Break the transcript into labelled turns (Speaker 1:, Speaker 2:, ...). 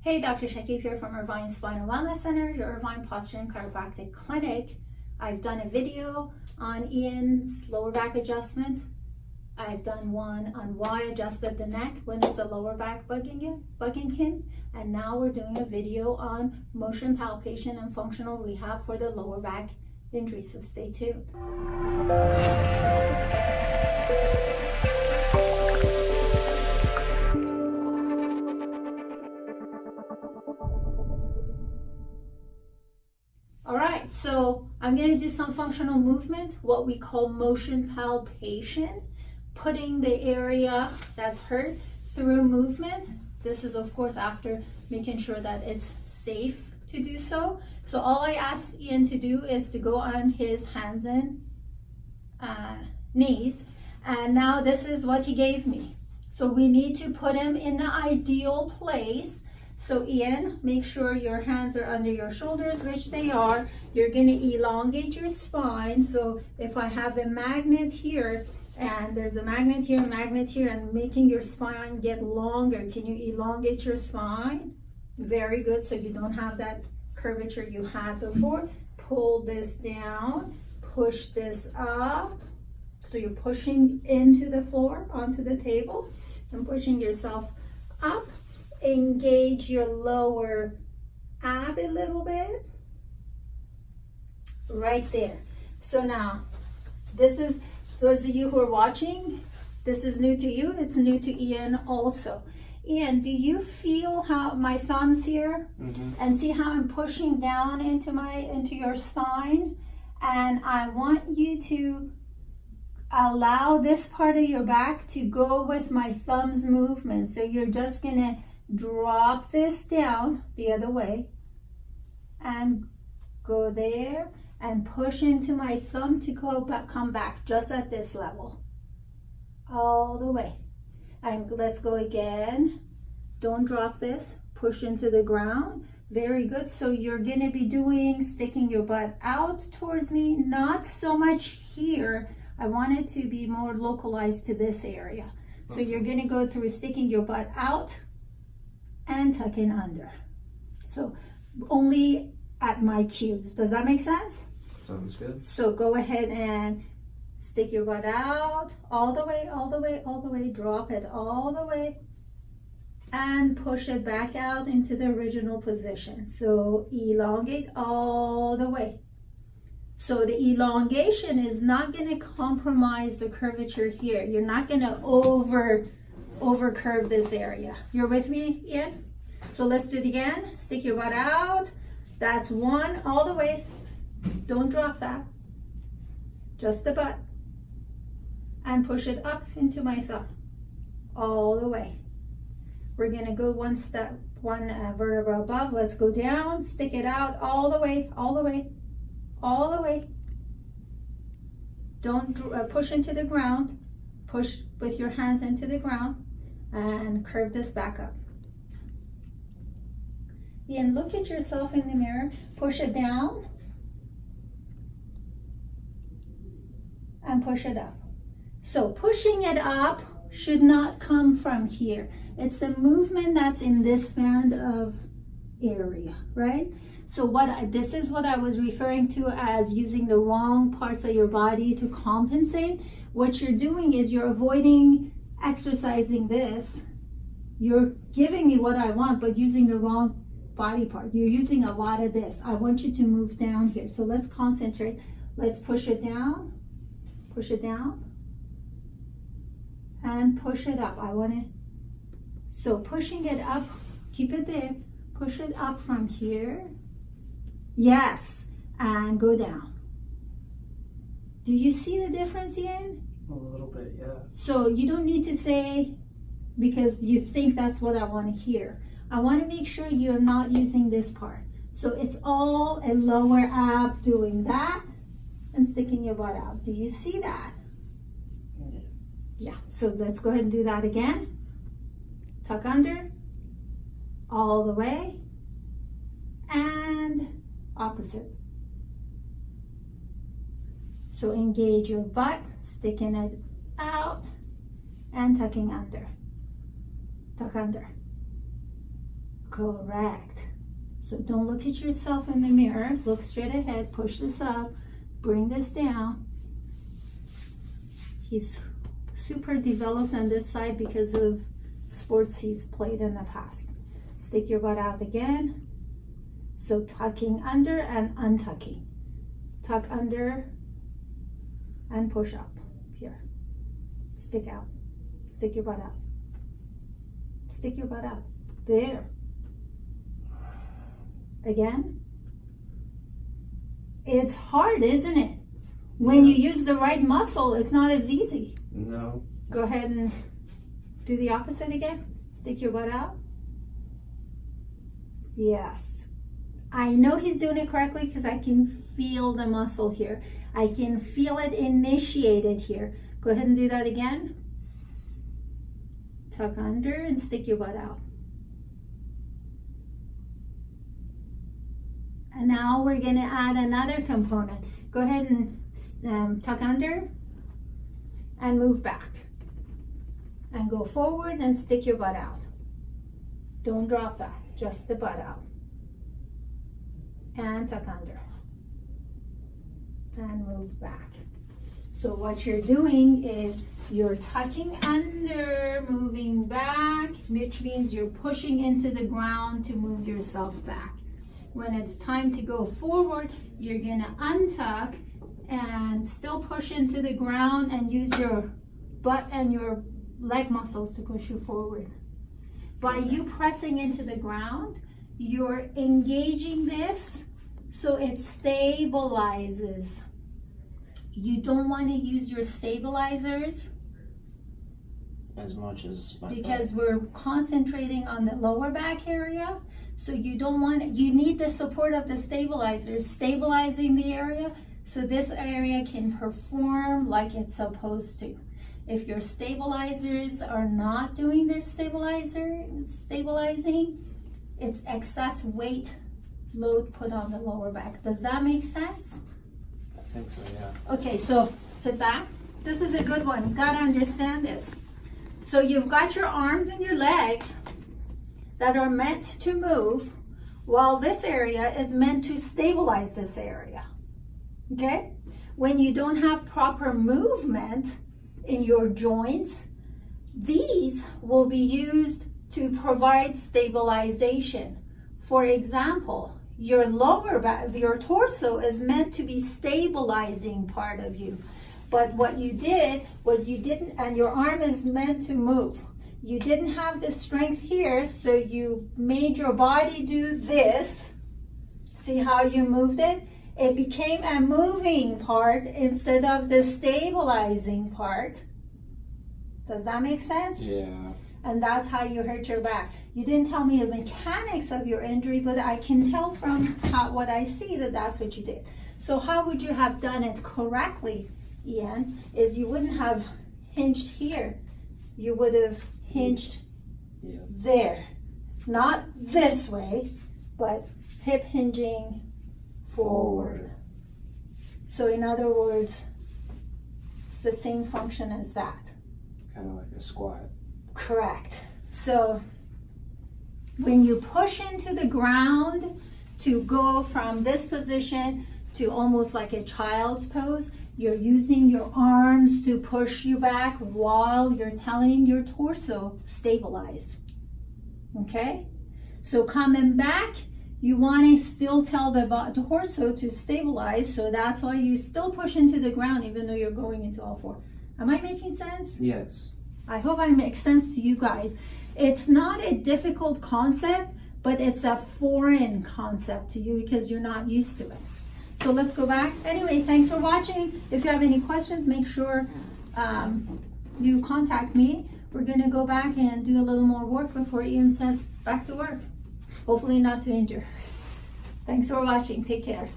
Speaker 1: Hey, Dr. Shakib here from Irvine Spinal Wellness Center, your Irvine Posture and Chiropractic Clinic. I've done a video on Ian's lower back adjustment. I've done one on why I adjusted the neck when it's the lower back bugging him. And now we're doing a video on motion palpation and functional rehab for the lower back injury, so stay tuned. All right, so I'm going to do some functional movement, what we call motion palpation, putting the area that's hurt through movement. This is, of course, after making sure that it's safe to do so. So all I asked Ian to do is to go on his hands and knees. And now this is what he gave me. So we need to put him in the ideal place. So Ian, make sure your hands are under your shoulders, which they are. You're going to elongate your spine. So if I have a magnet here, and there's a magnet here, and making your spine get longer. Can you elongate your spine? Very good. So you don't have that curvature you had before. Pull this down, push this up. So you're pushing into the floor, onto the table, and pushing yourself up. Engage your lower ab a little bit. Right there. So now, this is, those of you who are watching, this is new to you. It's new to Ian also. Ian, do you feel how my thumbs here? And see how I'm pushing down into your spine? And I want you to allow this part of your back to go with my thumb's movement. So you're just gonna drop this down the other way and go there and push into my thumb to come back just at this level all the way. And let's go again. Don't drop this. Push into the ground. Very good. So you're going to be doing sticking your butt out towards me, not so much here. I want it to be more localized to this area. So you're going to go through sticking your butt out and tucking under. So only at my cues. Does that make sense?
Speaker 2: Sounds good.
Speaker 1: So go ahead and stick your butt out all the way, all the way, all the way. Drop it all the way and push it back out into the original position. So elongate all the way. So the elongation is not going to compromise the curvature here. You're not going to over curve this area. You're with me, Ian? So let's do it again. Stick your butt out. That's one all the way. Don't drop that. Just the butt. And push it up into my thumb. All the way. We're going to go one step, one vertebra above. Let's go down. Stick it out all the way, all the way, all the way. Don't push into the ground. Push with your hands into the ground. And curve this back up. Ian, look at yourself in the mirror. Push it down. And push it up. So pushing it up should not come from here. It's a movement that's in this band of area, right? So this is what I was referring to as using the wrong parts of your body to compensate. What you're doing is you're avoiding exercising this. You're giving me what I want, but using the wrong body part. You're using a lot of this. I want you to move down here. So let's concentrate. Let's push it down, and push it up. So pushing it up, keep it there. Push it up from here. Yes, and go down. Do you see the difference, Ian?
Speaker 2: A little bit, yeah.
Speaker 1: So you don't need to say because you think that's what I want to hear. I want to make sure you're not using this part. So it's all a lower ab doing that and sticking your butt out. Do you see that? Yeah. So let's go ahead and do that again. Tuck under, all the way, and opposite. So engage your butt, sticking it out, and tucking under. Tuck under. Correct. So don't look at yourself in the mirror. Look straight ahead. Push this up. Bring this down. He's super developed on this side because of sports he's played in the past. Stick your butt out again. So tucking under and untucking. Tuck under and push up. Here. Stick out. Stick your butt out. Stick your butt out. There. Again. It's hard, isn't it? When you use the right muscle, it's not as easy.
Speaker 2: No.
Speaker 1: Go ahead and do the opposite again. Stick your butt out. Yes. I know he's doing it correctly because I can feel the muscle here. I can feel it initiated here. Go ahead and do that again. Tuck under and stick your butt out. And now we're going to add another component. Go ahead and tuck under and move back. And go forward and stick your butt out. Don't drop that, just the butt out. And tuck under. And move back. So what you're doing is you're tucking under, moving back, which means you're pushing into the ground to move yourself back. When it's time to go forward, you're gonna untuck and still push into the ground and use your butt and your leg muscles to push you forward. By you pressing into the ground, you're engaging this so it stabilizes. You don't want to use your stabilizers
Speaker 2: As much as my
Speaker 1: because we're concentrating on the lower back area. So you don't want, you need the support of the stabilizers stabilizing the area so this area can perform like it's supposed to. If your stabilizers are not doing their stabilizing, it's excess weight load put on the lower back. Does that make sense?
Speaker 2: I think so, yeah.
Speaker 1: Okay, so sit back. This is a good one. You gotta understand this. So you've got your arms and your legs that are meant to move, while this area is meant to stabilize this area. Okay? When you don't have proper movement in your joints, these will be used to provide stabilization. For example, your lower back, your torso is meant to be stabilizing part of you. But what you did was you didn't, and your arm is meant to move. You didn't have the strength here, so you made your body do this. See how you moved it? It became a moving part instead of the stabilizing part. Does that make sense?
Speaker 2: Yeah.
Speaker 1: And that's how you hurt your back. You didn't tell me the mechanics of your injury, but I can tell from what I see that that's what you did. So how would you have done it correctly, Ian, is you wouldn't have hinged here. You would have hinged there. Not this way, but hip hinging forward. So in other words, it's the same function as that.
Speaker 2: Kind of like a squat.
Speaker 1: Correct. So when you push into the ground to go from this position to almost like a child's pose, you're using your arms to push you back while you're telling your torso stabilize. Okay? So coming back, you want to still tell the torso to stabilize, so that's why you still push into the ground even though you're going into all four. Am I making sense?
Speaker 2: Yes.
Speaker 1: I hope I make sense to you guys. It's not a difficult concept, but it's a foreign concept to you because you're not used to it. So let's go back. Anyway, thanks for watching. If you have any questions, make sure you contact me. We're going to go back and do a little more work before Ian's sent back to work. Hopefully not to injure. Thanks for watching. Take care.